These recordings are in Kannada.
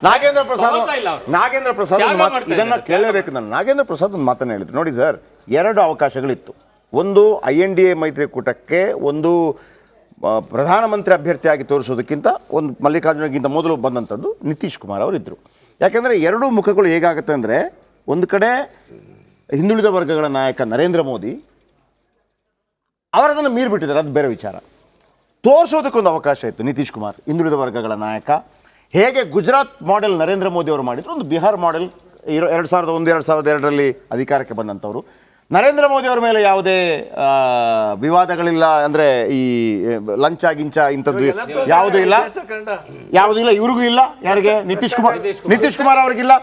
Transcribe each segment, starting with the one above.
ನಾಗೇಂದ್ರ ಪ್ರಸಾದ್ ಇದನ್ನ ಕೇಳಲೇಬೇಕು. ನಾನು ನಾಗೇಂದ್ರ ಪ್ರಸಾದ್ ಒಂದು ಮಾತನ್ನು ಹೇಳಿದ್ರು ನೋಡಿ ಸರ್, 2 ಅವಕಾಶಗಳಿತ್ತು. ಒಂದು INDA ಮೈತ್ರಿಕೂಟಕ್ಕೆ ಒಂದು ಪ್ರಧಾನಮಂತ್ರಿ ಅಭ್ಯರ್ಥಿಯಾಗಿ ತೋರಿಸೋದಕ್ಕಿಂತ ಒಂದು ಮಲ್ಲಿಕಾರ್ಜುನಗಿಂತ ಮೊದಲು ಬಂದಂಥದ್ದು ನಿತೀಶ್ ಕುಮಾರ್ ಅವರಿದ್ದರು. ಯಾಕೆಂದರೆ ಎರಡೂ ಮುಖಗಳು ಹೇಗಾಗುತ್ತೆ ಅಂದರೆ, ಒಂದು ಕಡೆ ಹಿಂದುಳಿದ ವರ್ಗಗಳ ನಾಯಕ ನರೇಂದ್ರ ಮೋದಿ ಅವರದನ್ನು ಮೀರಿಬಿಟ್ಟಿದ್ದಾರೆ, ಅದು ಬೇರೆ ವಿಚಾರ. ತೋರಿಸೋದಕ್ಕೊಂದು ಅವಕಾಶ ಇತ್ತು ನಿತೀಶ್ ಕುಮಾರ್, ಹಿಂದುಳಿದ ವರ್ಗಗಳ ನಾಯಕ. ಹೇಗೆ ಗುಜರಾತ್ ಮಾಡೆಲ್ ನರೇಂದ್ರ ಮೋದಿ ಅವರು ಮಾಡಿದ್ರು, ಒಂದು ಬಿಹಾರ್ ಮಾಡೆಲ್ 2001-2002ರಲ್ಲಿ ಅಧಿಕಾರಕ್ಕೆ ಬಂದಂಥವ್ರು. ನರೇಂದ್ರ ಮೋದಿ ಅವರ ಮೇಲೆ ಯಾವುದೇ ವಿವಾದಗಳಿಲ್ಲ, ಅಂದರೆ ಈ ಲಂಚ ಗಿಂಚ ಇಂಥದ್ದು ಯಾವುದೂ ಇಲ್ಲ, ಇವ್ರಿಗೂ ಇಲ್ಲ. ಯಾರಿಗೆ? ನಿತೀಶ್ ಕುಮಾರ್ ಅವ್ರಿಗಿಲ್ಲ.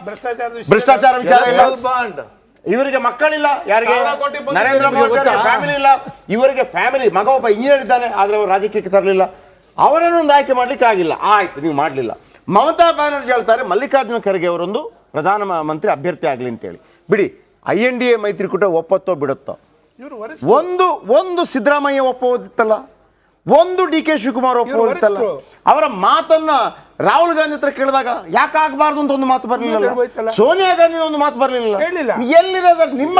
ಭ್ರಷ್ಟಾಚಾರ ವಿಚಾರ ಇಲ್ಲ. ಇವರಿಗೆ ಮಕ್ಕಳಿಲ್ಲ. ಯಾರಿಗೆ? ನರೇಂದ್ರ ಮೋದಿ ಅವರಿಗೆ ಫ್ಯಾಮಿಲಿ ಇಲ್ಲ. ಇವರಿಗೆ ಫ್ಯಾಮಿಲಿ, ಮಗ ಒಬ್ಬ ಇಂಜಿನಿಯರ್ ಇದ್ದಾನೆ, ಆದರೆ ಅವರು ರಾಜಕೀಯಕ್ಕೆ ತರಲಿಲ್ಲ. ಅವರನ್ನು ಒಂದು ಆಯ್ಕೆ ಮಾಡಲಿಕ್ಕೆ ಆಗಿಲ್ಲ. ಆಯ್ತು, ನೀವು ಮಾಡಲಿಲ್ಲ. ಮಮತಾ ಬ್ಯಾನರ್ಜಿ ಹೇಳ್ತಾರೆ ಮಲ್ಲಿಕಾರ್ಜುನ ಖರ್ಗೆ ಅವರೊಂದು ಪ್ರಧಾನಮಂತ್ರಿ ಅಭ್ಯರ್ಥಿ ಆಗಲಿ ಅಂತೇಳಿ. ಬಿಡಿ, INDA ಮೈತ್ರಿಕೂಟ ಒಪ್ಪತ್ತೋ ಬಿಡುತ್ತೋ, ಒಂದು ಸಿದ್ದರಾಮಯ್ಯ ಒಪ್ಪೋದಿತ್ತಲ್ಲ, ಒಂದು DK ಶಿವಕುಮಾರ್ ಒಪ್ಪೋದಿತ್ತಲ್ಲ. ಅವರ ಮಾತನ್ನ ರಾಹುಲ್ ಗಾಂಧಿ ಹತ್ರ ಕೇಳಿದಾಗ ಯಾಕಾಗಬಾರ್ದು ಅಂತ ಒಂದು ಮಾತು ಬರಲಿಲ್ಲ. ಸೋನಿಯಾ ಗಾಂಧಿ ಒಂದು ಮಾತು ಬರಲಿಲ್ಲ. ಎಲ್ಲಿದೆ ಸರ್ ನಿಮ್ಮ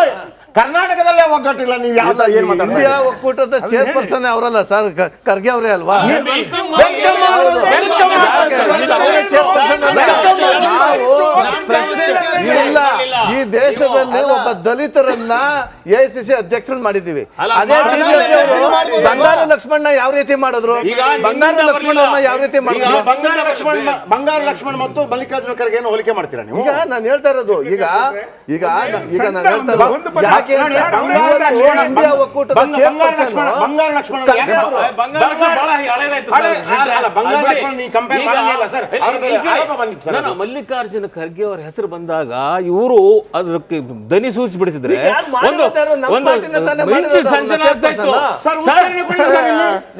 ಕರ್ನಾಟಕದಲ್ಲೇ ಒಗ್ಗಟ್ಟಿಲ್ಲ? ನೀವು ಯಾವ ಏನ್ ಮಾತಾಡ್ತೀರಾ? ಇಂಡಿಯಾ ಒಕ್ಕೂಟದ ಚೇರ್ಪರ್ಸನ್ ಅವರಲ್ಲ ಸರ್, ಖರ್ಗೆ ಅವರೇ ಅಲ್ವಾ? ಇಲ್ಲ, ಈ ದೇಶದಲ್ಲಿ ಒಬ್ಬ ದಲಿತರನ್ನ AICC ಅಧ್ಯಕ್ಷರನ್ನ ಮಾಡಿದ್ದೀವಿ. ಅದೇ ಬಂಗಾರ ಲಕ್ಷ್ಮಣ ಯಾವ ರೀತಿ ಮಾಡಿದ್ರು? ಬಂಗಾರ ಲಕ್ಷ್ಮಣ ಯಾವ ರೀತಿ ಮಾಡಿದ್ರು? ಬಂಗಾರ ಲಕ್ಷ್ಮಣ್ ಮತ್ತು ಮಲ್ಲಿಕಾರ್ಜುನ ಖರ್ಗೆ ಏನು ಹೋಲಿಕೆ ಮಾಡ್ತೀರಾ ನೀವು? ಈಗ ನಾನು ಹೇಳ್ತಾ ಇರೋದು, ಈಗ ನಾನು ಹೇಳ್ತಾ ಇರೋದು, ಇಂಡಿಯಾ ಒಕ್ಕೂಟದ ಚೇರ್ಪರ್ಸನ್ ಬಂಗಾರ ಲಕ್ಷ್ಮಣ್ ಮಲ್ಲಿಕಾರ್ಜುನ ಖರ್ಗೆ ಅವರ ಹೆಸರು ಬಂದಾಗ ಇವರು ಅದಕ್ಕೆ ದನಿ ಸೂಚಿ ಬಿಡಿಸಿದ್ರೆ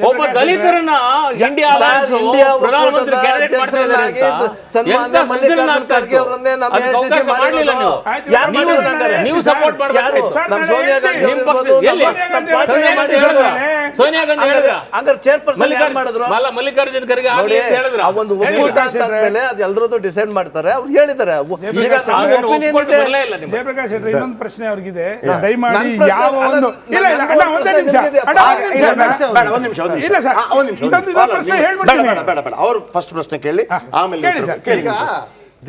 ಒಬ್ಬ ದಲಿತರನ್ನ ಇಂಡಿಯಾ ನೀವು ಸಪೋರ್ಟ್ ಮಾಡಬೇಕು. ಸೋನಿಯಾ ಗಾಂಧಿ ಮಲ್ಲಿಕಾರ್ಜುನ ಖರ್ಗೆ ಒಂದು ಒಕ್ಕೂಟ ಅಂತಂದ್ಮೇಲೆ ಅದು ಎಲ್ಲರದ್ದು ಡಿಸೈಡ್ ಮಾಡ್ತಾರೆ, ಅವ್ರು ಹೇಳಿದ್ದಾರೆ. ಜಯಪ್ರಕಾಶ್ ಇನ್ನೊಂದು ಪ್ರಶ್ನೆ ಅವ್ರಿಗಿದೆ, ದಯಮಾಡಿ ಯಾವ ಒಂದು ಅವ್ರು ಫಸ್ಟ್ ಪ್ರಶ್ನೆ ಕೇಳಿ, ಆಮೇಲೆ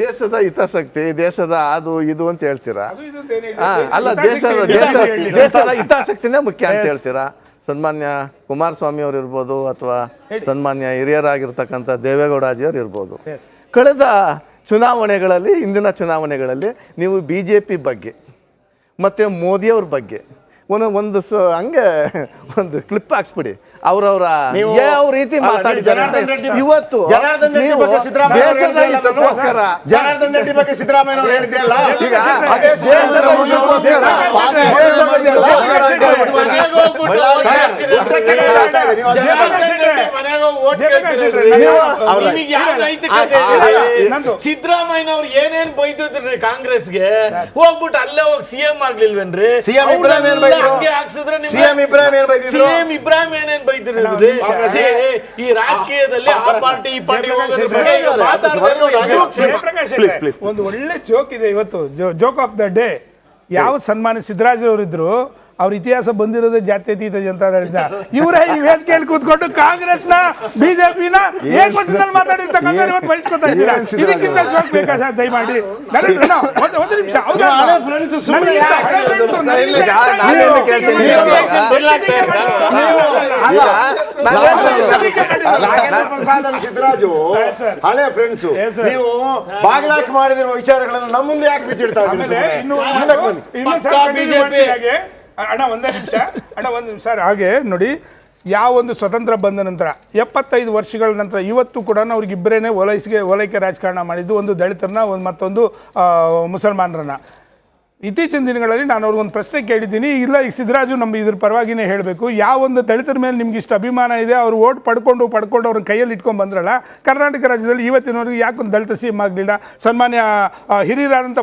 ದೇಶದ ಹಿತಾಸಕ್ತಿ, ದೇಶದ ಅದು ಇದು ಅಂತ ಹೇಳ್ತೀರಾ? ಅಲ್ಲ, ದೇಶದ ಹಿತಾಸಕ್ತಿನೇ ಮುಖ್ಯ ಅಂತ ಹೇಳ್ತೀರಾ? ಸನ್ಮಾನ್ಯ ಕುಮಾರಸ್ವಾಮಿ ಅವರು ಇರ್ಬೋದು, ಅಥವಾ ಸನ್ಮಾನ್ಯ ಹಿರಿಯರಾಗಿರ್ತಕ್ಕಂಥ ದೇವೇಗೌಡಾಜಿಯವರು ಇರ್ಬೋದು. ಕಳೆದ ಚುನಾವಣೆಗಳಲ್ಲಿ, ಇಂದಿನ ಚುನಾವಣೆಗಳಲ್ಲಿ ನೀವು BJP ಬಗ್ಗೆ ಮತ್ತು ಮೋದಿಯವ್ರ ಬಗ್ಗೆ ಒಂದು ಹಂಗೆ ಒಂದು ಕ್ಲಿಪ್ ಹಾಕ್ಸ್ಬಿಡಿ. ಅವ್ರವ್ರ ಯಾವ ರೀತಿ ಮಾತಾಡಿದ್ದಾರೆ ಇವತ್ತು. ಜನಾರ್ದನ್ ರೆಡ್ಡಿ ಬಗ್ಗೆ ಸಿದ್ದರಾಮಯ್ಯ ಅವರು ಹೇಳಿದ್ರಲ್ಲ, ಸಿದ್ದರಾಮಯ್ಯನವ್ರು ಏನೇನ್ ಬೈದಿದ್ರಿ ಕಾಂಗ್ರೆಸ್ಗೆ, ಹೋಗ್ಬಿಟ್ಟು ಅಲ್ಲೇ ಹೋಗಿ CM ಆಗ್ಲಿಲ್ವೇನ್ರಿ? CM ಇಬ್ರಾಹಿಂ ಏನೇನ್ ಬೈದಿರಿ? ಈ ರಾಜಕೀಯದಲ್ಲಿ ಆ ಪಾರ್ಟಿ ಈ ಪಾರ್ಟಿ ಒಂದು ಒಳ್ಳೆ ಜೋಕ್ ಇದೆ ಇವತ್ತು, ಜೋಕ್ ಆಫ್ ದ ಡೇ. ಯಾವ ಸನ್ಮಾನ್ಯ ಸಿದ್ದರಾಮಯ್ಯ ಅವರಿದ್ರು, ಅವ್ರ ಇತಿಹಾಸ ಬಂದಿರೋದೇ ಜಾತ್ಯತೀತ ಜನತಾದಳದಿಂದ. ಇವರೇ ಈ ವೇದಿಕೆಯಲ್ಲಿ ಕೂತ್ಕೊಂಡು ಕಾಂಗ್ರೆಸ್ನ BJPನ ಏಕವಚನದಲ್ಲಿ ಮಾತಾಡಿರ್ತಕ್ಕಂಥ ಇವತ್ತು ವಹಿಸ್ಕೊತಾ ಇದ್ದೀರಾ. ಇದಕ್ಕಿಂತ ಜೋಕ್ ಬೇಕಾ ಸರ್? ದಯಮಾಡಿ ಒಂದು ನಿಮಿಷ. ಸಿದ್ದರಾಜು ಹಳೆ ಫ್ರೆಂಡ್ಸು, ನೀವು ಬಾಗಿಲಾಕಿ ಮಾಡಿದಿರುವ ವಿಚಾರಗಳನ್ನು ನಮ್ಮ ಮುಂದೆ ಯಾಕೆ ಬಿಚ್ಚಿಡ್ತಾ ಇದ್ದೀರಿ? ಅಣ್ಣ ಒಂದೇ ನಿಮಿಷ ಹಾಗೆ ನೋಡಿ, ಯಾವ ಒಂದು ಸ್ವತಂತ್ರ ಬಂದ ನಂತರ 75 ವರ್ಷಗಳ ನಂತರ ಇವತ್ತು ಕೂಡ ಅವ್ರಿಗಿಬ್ಬರೇನೆ ಓಲೈಕೆ ರಾಜಕಾರಣ ಮಾಡಿದ್ದು, ಒಂದು ದಲಿತರನ್ನ, ಮತ್ತೊಂದು ಮುಸಲ್ಮಾನರನ್ನ. ಇತ್ತೀಚಿನ ದಿನಗಳಲ್ಲಿ ನಾನು ಅವ್ರಿಗೊಂದು ಪ್ರಶ್ನೆ ಕೇಳಿದ್ದೀನಿ. ಇಲ್ಲ, ಈಗ ಸಿದ್ದರಾಜು ನಮ್ಮ ಇದ್ರ ಪರವಾಗಿನೇ ಹೇಳಬೇಕು. ಯಾವೊಂದು ದಲಿತರ ಮೇಲೆ ನಿಮ್ಗೆ ಇಷ್ಟು ಅಭಿಮಾನ ಇದೆ, ಅವ್ರು ಓಟ್ ಪಡ್ಕೊಂಡು ಅವ್ರನ್ನ ಕೈಯಲ್ಲಿ ಇಟ್ಕೊಂಡು ಬಂದ್ರಲ್ಲ, ಕರ್ನಾಟಕ ರಾಜ್ಯದಲ್ಲಿ ಇವತ್ತಿನವರೆಗೆ ಯಾಕೊಂದು ದಲಿತ ಸಿ ಎಂ ಆಗಲಿಲ್ಲ? ಸನ್ಮಾನ್ಯ ಹಿರಿಯರಾದಂಥ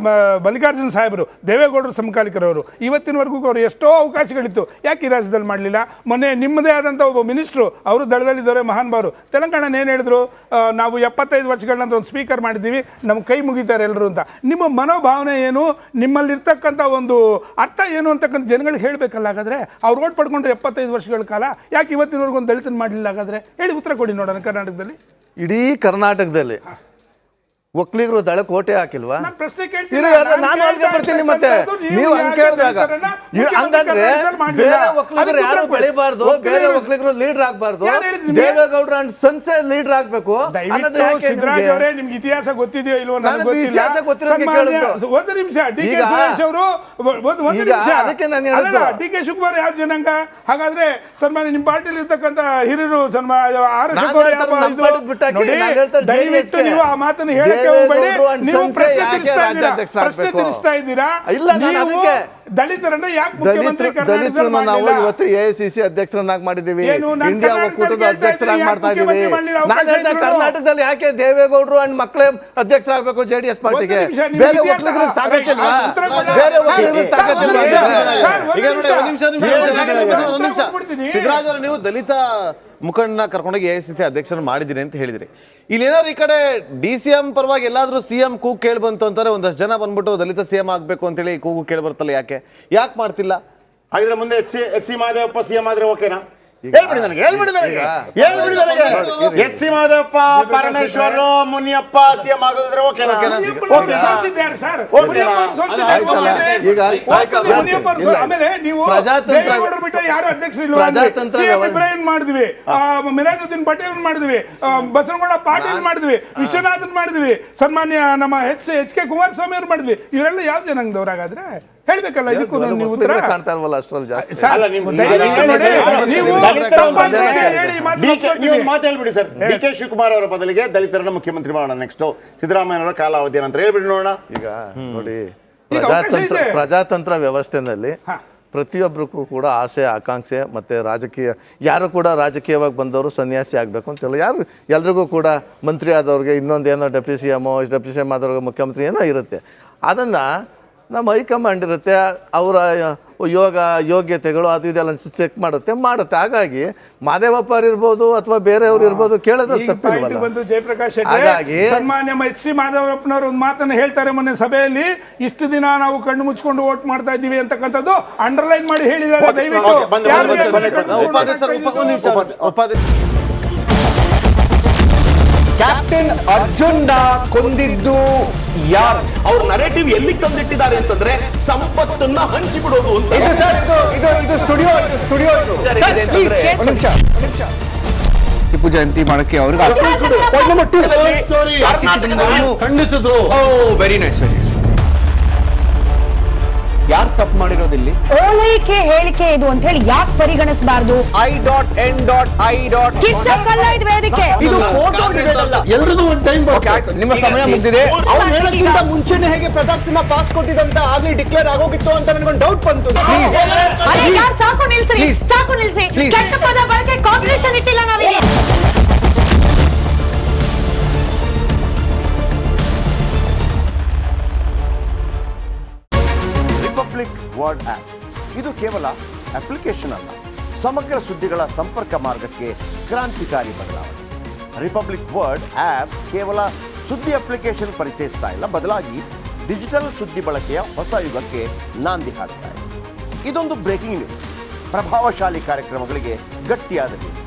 ಮಲ್ಲಿಕಾರ್ಜುನ ಸಾಹೇಬರು, ದೇವೇಗೌಡರು ಸಮಕಾಲಿಕರವರು, ಇವತ್ತಿನವರೆಗೂ ಅವರು ಎಷ್ಟೋ ಅವಕಾಶಗಳಿತ್ತು, ಯಾಕೆ ಈ ರಾಜ್ಯದಲ್ಲಿ ಮಾಡಲಿಲ್ಲ? ಮೊನ್ನೆ ನಿಮ್ಮದೇ ಆದಂಥ ಒಬ್ಬ ಮಿನಿಸ್ಟ್ರು, ಅವರು ದಳದಲ್ಲಿದ್ದವರೇ ಮಹಾನುಭಾವರು, ತೆಲಂಗಾಣ ಏನು ಹೇಳಿದ್ರು? ನಾವು 75 ವರ್ಷಗಳನ್ನ ಒಂದು ಸ್ಪೀಕರ್ ಮಾಡಿದ್ದೀವಿ, ನಮ್ಮ ಕೈ ಮುಗಿತಾರೆ ಎಲ್ಲರೂ ಅಂತ. ನಿಮ್ಮ ಮನೋಭಾವನೆ ಏನು, ನಿಮ್ಮಲ್ಲಿ ಇರ್ತಕ್ಕಂಥ ಒಂದು ಅರ್ಥ ಏನು ಅಂತಕ್ಕಂಥ ಜನಗಳಿಗೆ ಹೇಳಬೇಕಲ್ಲ. ಹಾಗಾದ್ರೆ ಅವ್ರು ಓಟ್ ಪಡ್ಕೊಂಡ್ರೆ 75 ವರ್ಷಗಳ ಕಾಲ, ಯಾಕೆ ಇವತ್ತಿನವರೆಗೂ ಒಂದು ದಲಿತನ ಮಾಡಲಿಲ್ಲ? ಹಾಗಾದ್ರೆ ಹೇಳಿ, ಉತ್ತರ ಕೊಡಿ ನೋಡೋಣ. ಕರ್ನಾಟಕದಲ್ಲಿ, ಇಡೀ ಕರ್ನಾಟಕದಲ್ಲಿ ಒಕ್ಕಲಿಗರು ದಳಕ್ಕೆ ಓಟೆ ಹಾಕಿಲ್ವಾ? ನಾನು ಪ್ರಶ್ನೆ ನಾನು ಅಲ್ಲಿಗೆ ಬರ್ತೀನಿ. ಮತ್ತೆ ನೀವು ಹಂಗೆ ಕೇಳಿದಾಗ ಹಂಗಂದ್ರೆ ಬೇರೆ ಒಕ್ಕಲಿಗರು ಯಾರು ಬೆಳಿಬಾರ್ದು, ಬೇರೆ ಒಕ್ಕಲಿಗರು ಲೀಡರ್ ಆಗ್ಬಾರ್ದು, ದೇವೇಗೌಡರು ಅಂಡ್ ಸನ್ಸೆ ಲೀಡರ್ ಆಗ್ಬೇಕು ಅನ್ನೋದು ಯಾಕೆ? ಸಿದ್ದರಾಜ್ ಅವರೇ, ನಿಮ್ಗೆ ಇತಿಹಾಸ ಗೊತ್ತಿದೆಯೋ ಇಲ್ವೋ ನನಗೆ ಗೊತ್ತಿಲ್ಲ. ಇತಿಹಾಸ ಗೊತ್ತಿರೋದಕ್ಕೆ ಕೇಳಿದ್ದು. ಒಂದು ನಿಮಿಷ, ಡಿ ಕೆ ಸುರೇಶ್ ಅವರು ಒಂದು ನಿಮಿಷ. ಅದಕ್ಕೆ ನಾನು ಹೇಳಿದ್ದು, ಡಿ ಕೆ ಶಿವಕುಮಾರ್ ಯಾವ ಜನಾಂಗ? ಹಾಗಾದ್ರೆ ಸನ್ಮಾನ್ಯ ನಿಮ್ಮ ಪಾರ್ಟಿಲಿ ಇರ್ತಕ್ಕಂಥ ಹಿರಿಯರು ದಯವಿಟ್ಟು ನೀವು ಆ ಮಾತನ್ನು ಹೇಳಕ್ಕೆ ಹೋಗ್ಬೇಡಿ. ನೀವು ಪ್ರಶ್ನೆ ತಿಳಿಸ್ತಾ ಇದ್ದೀರಾ. ದಲಿತರನ್ನ ಯಾಕೆ ಮುಖ್ಯಮಂತ್ರಿ ದಲಿತರನ್ನ ನಾವು ಇವತ್ತು AICC ಅಧ್ಯಕ್ಷರನ್ನಾಗಿ ಮಾಡಿದ್ದೀವಿ, ಇಂಡಿಯಾ ಒಕ್ಕೂಟದ ಅಧ್ಯಕ್ಷರಾಗಿ ಮಾಡ್ತಾ ಇದ್ದೀವಿ. ನಾನು ಹೇಳ್ತಾ ಕರ್ನಾಟಕದಲ್ಲಿ ಯಾಕೆ ದೇವೇಗೌಡರು ಅಂಡ್ ಮಕ್ಕಳೇ ಅಧ್ಯಕ್ಷರಾಗಬೇಕು JDS ಪಾರ್ಟಿಗೆ? ಬೇರೆ ಒಕ್ಕಲಿಗರಿಗೆ ತಾಕತ್ತಿಲ್ವಾ? ಬೇರೆ ಒಕ್ಕಲಿಗರಿಗೆ ತಾಕತ್ತಿಲ್ವಾ? ಸಿದ್ದರಾಜ್ ಅವರು, ನೀವು ದಲಿತ ಮುಖಂಡನ ಕರ್ಕೊಂಡೋಗಿ AICC ಅಧ್ಯಕ್ಷರನ್ನು ಮಾಡಿದಿರಿ ಅಂತ ಹೇಳಿದ್ರಿ. ಇಲ್ಲಿ ಏನಾದ್ರು ಈ ಕಡೆ DCM ಪರವಾಗಿ ಎಲ್ಲಾದ್ರೂ CM ಕೂಗು ಕೇಳಿ ಬಂತು ಅಂತಾರೆ, ಒಂದಷ್ಟು ಜನ ಬಂದ್ಬಿಟ್ಟು ದಲಿತ CM ಆಗ್ಬೇಕು ಅಂತೇಳಿ ಕೂಗು ಕೇಳಿ ಬರ್ತಲ್ಲ, ಯಾಕೆ ಮಾಡ್ತಿಲ್ಲ? ಹಾಗಿದ್ರೆ ಮುಂದೆ ಎಚ್ ಸಿ ಮಹದೇವಪ್ಪ CM ಆದ್ರೆ ಓಕೆನಾ? ಹೇಳ್ಬಿಡಿ ನನಗೆ. H C Mahadevappa, Parameshwar, Muniyappa CM ಆಗೋದ್ರೆ ಓಕೆನಾ? ಮಾಡಿದ್ವಿ, ಮಿರಾಜುದ್ದೀನ್ ಪಟೇಲ್ ಮಾಡಿದ್ವಿ, ಬಸವನಗೌಡ ಪಾಟೀಲ್ ಮಾಡಿದ್ವಿ, ವಿಶ್ವನಾಥನ್ ಮಾಡಿದ್ವಿ, ಸನ್ಮಾನ್ಯ ನಮ್ಮ ಎಚ್ ಕೆ ಕುಮಾರಸ್ವಾಮಿ ಅವ್ರು ಮಾಡಿದ್ವಿ. ಇವರೆಲ್ಲ ಯಾವ ಜನಾಂಗದವ್ರಾಗಾದ್ರೆ ಹೇಳ್ಬೇಕಲ್ಲ. ಇದಕ್ಕೂ ನೀವು ಉತ್ತರ ಕಾಣ್ತಾ ಇಲ್ವಲ್ಲ ಅಷ್ಟ್ರಲ್ಲಿ ಜಾಸ್ತಿ. ಮಾತು ಹೇಳ್ಬಿಡಿ ಸರ್. ಡಿ ಕೆ ಶಿವಕುಮಾರ್ ಅವರ ಬದಲಿಗೆ ದಲಿತರನ್ನ ಮುಖ್ಯಮಂತ್ರಿ ಮಾಡೋಣ, ನೆಕ್ಸ್ಟ್ ಸಿದ್ದರಾಮಯ್ಯನವರ ಕಾಲಾವಧಿ ಅಂತ ಹೇಳ್ಬಿಡಿ ನೋಡೋಣ. ಈಗ ನೋಡಿ, ಪ್ರಜಾತಂತ್ರ ವ್ಯವಸ್ಥೆನಲ್ಲಿ ಪ್ರತಿಯೊಬ್ಬರಿಗೂ ಕೂಡ ಆಸೆ, ಆಕಾಂಕ್ಷೆ ಮತ್ತು ರಾಜಕೀಯ, ಯಾರು ಕೂಡ ರಾಜಕೀಯವಾಗಿ ಬಂದವರು ಸನ್ಯಾಸಿ ಆಗಬೇಕು ಅಂತೆಲ್ಲ ಯಾರು, ಎಲ್ರಿಗೂ ಕೂಡ ಮಂತ್ರಿ ಆದವ್ರಿಗೆ ಇನ್ನೊಂದು ಏನೋ ಡೆಪ್ಟಿ ಸಿ ಎಮ್ ಆದವ್ರಿಗೆ ಮುಖ್ಯಮಂತ್ರಿ ಏನೋ ಇರುತ್ತೆ. ಅದನ್ನು ನಮ್ಮ ಹೈಕಮಾಂಡ್ ಇರುತ್ತೆ, ಅವರ ಯೋಗ್ಯತೆಗಳು ಅದು ಇದೆಲ್ಲ ಚೆಕ್ ಮಾಡುತ್ತೆ. ಹಾಗಾಗಿ ಮಾದೇವಪ್ಪ ಇರ್ಬೋದು ಅಥವಾ ಬೇರೆಯವರು ಇರ್ಬೋದು, ಕೇಳಿದ್ರೆ ತಪ್ಪಿಲ್ವಲ್ಲ. ಜಯಪ್ರಕಾಶ್ ಹಾಗಾಗಿ ಸನ್ಮಾನ್ಯ ಎಚ್ ಸಿ ಮಾದೇವಪ್ಪನವರು ಒಂದು ಮಾತನ್ನು ಹೇಳ್ತಾರೆ ಮೊನ್ನೆ ಸಭೆಯಲ್ಲಿ, ಇಷ್ಟು ದಿನ ನಾವು ಕಣ್ಣು ಮುಚ್ಕೊಂಡು ವೋಟ್ ಮಾಡ್ತಾ ಇದ್ದೀವಿ ಅಂತಕ್ಕಂಥದ್ದು ಅಂಡರ್ಲೈನ್ ಮಾಡಿ ಹೇಳಿದ್ದಾರೆ. ದಯವಿಟ್ಟು ಕ್ಯಾಪ್ಟನ್ ಅರ್ಜುನ್ ಕೊಂದಿದ್ದು ಯಾರು? ಅವ್ರ ನರೇಟಿವ್ ಎಲ್ಲಿ ತಂದಿಟ್ಟಿದ್ದಾರೆ ಅಂತಂದ್ರೆ ಸಂಪತ್ತನ್ನ ಹಂಚಿಬಿಡೋದು ಅಂತ. ಇದು ಸ್ಟುಡಿಯೋ ಟಿಪ್ಪು ಜಯಂತಿ ಮಾಡಕ್ಕೆ ಅವ್ರಿಗೆ ಖಂಡಿಸಿದ್ರು. Very nice. ಯಾರು ತಪ್ಪು ಮಾಡಿರೋದಿಲ್ಲಿ? ಓಲೈಕೆ ಹೇಳಿಕೆ ಇದು ಅಂತ ಹೇಳಿ ಯಾಕೆ ಪರಿಗಣಿಸಬಾರದು? I.N.I. ಇದು ವೇದಿಕೆ, ಇದು ಫೋಟೋ ಡಿಬೇಟ್ ಅಲ್ಲ. ಎಲ್ಲರದು ಒಂದು ಟೈಮ್ ನಿಮ್ಮ ಸಮಯ ಮುಗಿದಿದೆ. ಅವ್ರು ಹೇಳೋಕ್ಕಿಂತ ಮುಂಚೆನೆ ಹೇಗೆ ಪ್ರತಾಪ್ ಸಿಂಹ ಪಾಸ್ ಕೊಟ್ಟಿದಂತ ಆಗ್ಲಿ ಡಿಕ್ಲೇರ್ ಆಗೋಗಿತ್ತು ಅಂತ ನನಗೊಂದು ಡೌಟ್ ಬಂತು. ಸಾಕು ನಿಲ್ಸಿ. ಕೆಟ್ಟ ಪದ ಬಳಕೆ ಕಾಂಬಿನೇಷನ್ ಇಟ್ಟಿಲ್ಲ ನಾವಿಲ್ಲಿ. ರಿಪಬ್ಲಿಕ್ ವರ್ಡ್ ಆಪ್ ಇದು ಕೇವಲ ಅಪ್ಲಿಕೇಶನ್ ಅಲ್ಲ, ಸಮಗ್ರ ಸುದ್ದಿಗಳ ಸಂಪರ್ಕ ಮಾರ್ಗಕ್ಕೆ ಕ್ರಾಂತಿಕಾರಿ ಬದಲಾವಣೆ. ರಿಪಬ್ಲಿಕ್ ವರ್ಡ್ ಆಪ್ ಕೇವಲ ಸುದ್ದಿ ಅಪ್ಲಿಕೇಶನ್ ಪರಿಚಯಿಸ್ತಾ ಇಲ್ಲ, ಬದಲಾಗಿ ಡಿಜಿಟಲ್ ಸುದ್ದಿ ಬಳಕೆಯ ಹೊಸ ಯುಗಕ್ಕೆ ನಾಂದಿ ಹಾಡ್ತಾ ಇದೆ. ಇದೊಂದು ಬ್ರೇಕಿಂಗ್ ನ್ಯೂಸ್, ಪ್ರಭಾವಶಾಲಿ ಕಾರ್ಯಕ್ರಮಗಳಿಗೆ ಗಟ್ಟಿಯಾದ ನ್ಯೂಸ್.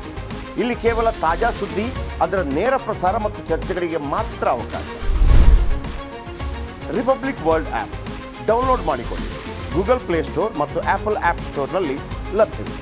ಇಲ್ಲಿ ಕೇವಲ ತಾಜಾ ಸುದ್ದಿ, ಅದರ ನೇರ ಪ್ರಸಾರ ಮತ್ತು ಚರ್ಚೆಗಳಿಗೆ ಮಾತ್ರ ಅವಕಾಶ. ರಿಪಬ್ಲಿಕ್ ವರ್ಲ್ಡ್ ಆ್ಯಪ್ ಡೌನ್ಲೋಡ್ ಮಾಡಿಕೊಳ್ಳಿ. ಗೂಗಲ್ ಪ್ಲೇಸ್ಟೋರ್ ಮತ್ತು ಆಪಲ್ ಆ್ಯಪ್ ಸ್ಟೋರ್ನಲ್ಲಿ ಲಭ್ಯವಿದೆ.